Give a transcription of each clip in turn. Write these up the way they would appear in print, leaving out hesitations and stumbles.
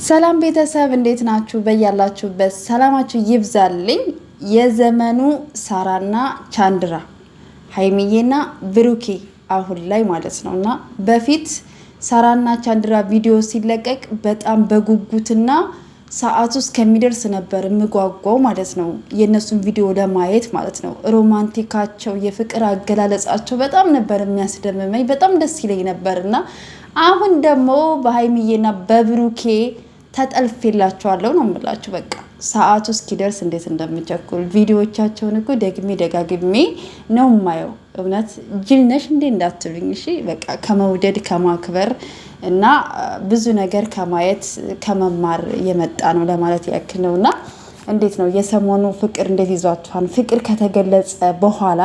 ሰላም ቤተሰብ እንዴት ናችሁ? በያላችሁበት ሰላማችሁ ይብዛልኝ። የዘመኑ ሳራና ቻንድራ ሃይሚዬና ብሩኬ አሁን ላይ ማለት ነውና በፊት ሳራና ቻንድራ ቪዲዮ ሲለቀቅ በጣም በጉጉትና ሰዓቱ እስከሚደርስ ነበር ምጓጓው ማለት ነው። የነሱን ቪዲዮ ለማየት ማለት ነው። ሮማንቲካቸው፣ የፍቅር አገላለጻቸው በጣም ነበር የሚያስደምመኝ፣ በጣም ደስ ይለኝ ነበርና አሁን ደግሞ በሃይሚዬና በብሩኬ ተጠልፌላቸዋለሁ ነው የምላችሁ። በቃ ሰዓቱ እስኪደርስ እንዴት እንደምቸኩል ቪዲዮዎቻቸውን እኮ ደግሜ ደጋግሜ ነው ማየው። እውነት ጅል ነሽ እንዴ እንዳትሉኝ እሺ። በቃ ከመውደድ ከማክበር እና ብዙ ነገር ከማየት ከመማር የመጣ ነው ለማለት ያክል ነውና እንዴት ነው የሰሞኑ ፍቅር እንዴት ይዟችኋል? ፍቅር ከተገለጸ በኋላ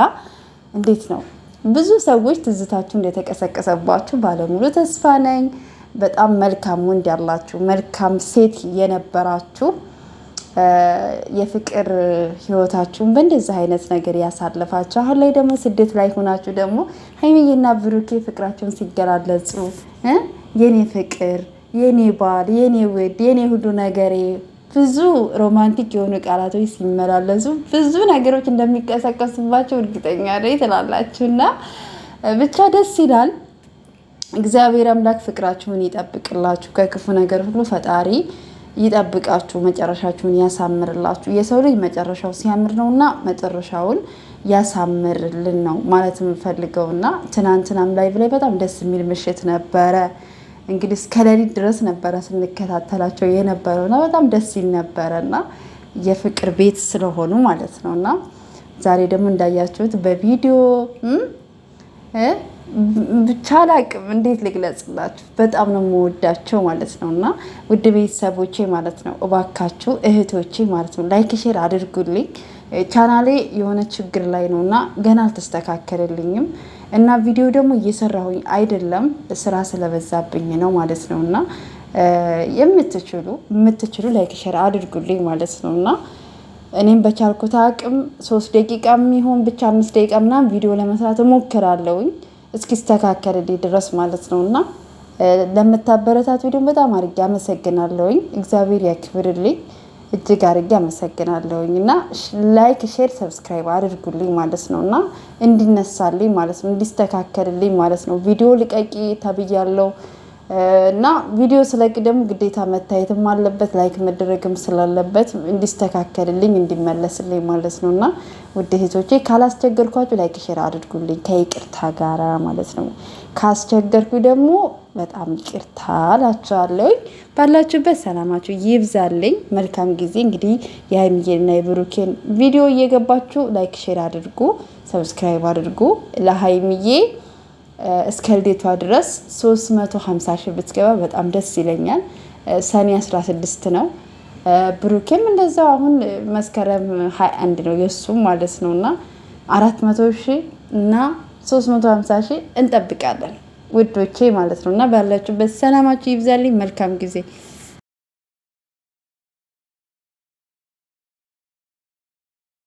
እንዴት ነው ብዙ ሰዎች ትዝታችሁ እንደተቀሰቀሰባችሁ ባለሙሉ ተስፋ ነኝ። በጣም መልካም ወንድ ያላችሁ መልካም ሴት የነበራችሁ የፍቅር ህይወታችሁን በእንደዚህ አይነት ነገር ያሳለፋችሁ አሁን ላይ ደግሞ ስደት ላይ ሆናችሁ ደግሞ ሃይሚዬና ብሩኬ ፍቅራቸውን ሲገላለጹ የኔ ፍቅር፣ የኔ ባል፣ የኔ ውድ፣ የኔ ሁሉ ነገሬ ብዙ ሮማንቲክ የሆኑ ቃላቶች ሲመላለሱ ብዙ ነገሮች እንደሚቀሰቀሱባቸው እርግጠኛ ነኝ ትላላችሁና ብቻ ደስ ይላል። እግዚአብሔር አምላክ ፍቅራችሁን ይጠብቅላችሁ፣ ከክፉ ነገር ሁሉ ፈጣሪ ይጠብቃችሁ፣ መጨረሻችሁን ያሳምርላችሁ። የሰው ልጅ መጨረሻው ሲያምር ነውና መጨረሻውን ያሳምርልን ነው ማለት የምፈልገውና ትናንትናም ላይ ብላይ በጣም ደስ የሚል ምሽት ነበረ። እንግዲህ እስከ ሌሊት ድረስ ነበረ ስንከታተላቸው የነበረውና በጣም ደስ ይል ነበረና የፍቅር ቤት ስለሆኑ ማለት ነውና ዛሬ ደግሞ እንዳያችሁት በቪዲዮ ብቻ አላቅም እንዴት ልግለጽላችሁ። በጣም ነው የምወዳቸው ማለት ነውና ውድ ቤተሰቦቼ ማለት ነው እባካችሁ እህቶቼ ማለት ነው ላይክ ሼር አድርጉልኝ። ቻናሌ የሆነ ችግር ላይ ነውና ገና አልተስተካከለልኝም እና ቪዲዮ ደግሞ እየሰራሁኝ አይደለም፣ ስራ ስለበዛብኝ ነው ማለት ነውና የምትችሉ ላይክ ሼር አድርጉልኝ ማለት ነውና እኔም በቻልኩት አቅም 3 ደቂቃ የሚሆን ብቻ 5 ደቂቃ ምናምን ቪዲዮ ለመስራት እሞክራለሁኝ እስኪስተካከልልኝ ድረስ ማለት ነውና ለምታበረታቱ ደግሞ በጣም አድርጌ አመሰግናለሁኝ። እግዚአብሔር ያክብርልኝ፣ እጅግ አድርጌ አመሰግናለሁኝ እና ላይክ ሼር ሰብስክራይብ አድርጉልኝ ማለት ነውና እንዲነሳልኝ ማለት ነው፣ እንዲስተካከልልኝ ማለት ነው። ቪዲዮ ልቀቂ ተብያለሁ እና ቪዲዮ ስለቅ ደግሞ ግዴታ መታየትም አለበት፣ ላይክ መደረግም ስላለበት እንዲስተካከልልኝ እንዲመለስልኝ ማለት ነውና ውድ እህቶቼ ካላስቸገርኳችሁ ላይክ ሼር አድርጉልኝ ከይቅርታ ጋራ ማለት ነው። ካስቸገርኩ ደግሞ በጣም ይቅርታ እላችኋለሁ። ባላችሁበት ሰላማችሁ ይብዛልኝ። መልካም ጊዜ። እንግዲህ የሃይሚዬና የብሩኬን ቪዲዮ እየገባችሁ ላይክ ሼር አድርጉ፣ ሰብስክራይብ አድርጉ። ለሃይሚዬ እስከ ልደቷ ድረስ 350 ሺህ ብትገባ በጣም ደስ ይለኛል። ሰኔ 16 ነው። ብሩኬም እንደዛው አሁን መስከረም 21 ነው የሱም ማለት ነውና 400 ሺህ እና 350 ሺህ እንጠብቃለን ውዶቼ ማለት ነውና ባላችሁበት ሰላማችሁ ይብዛልኝ። መልካም ጊዜ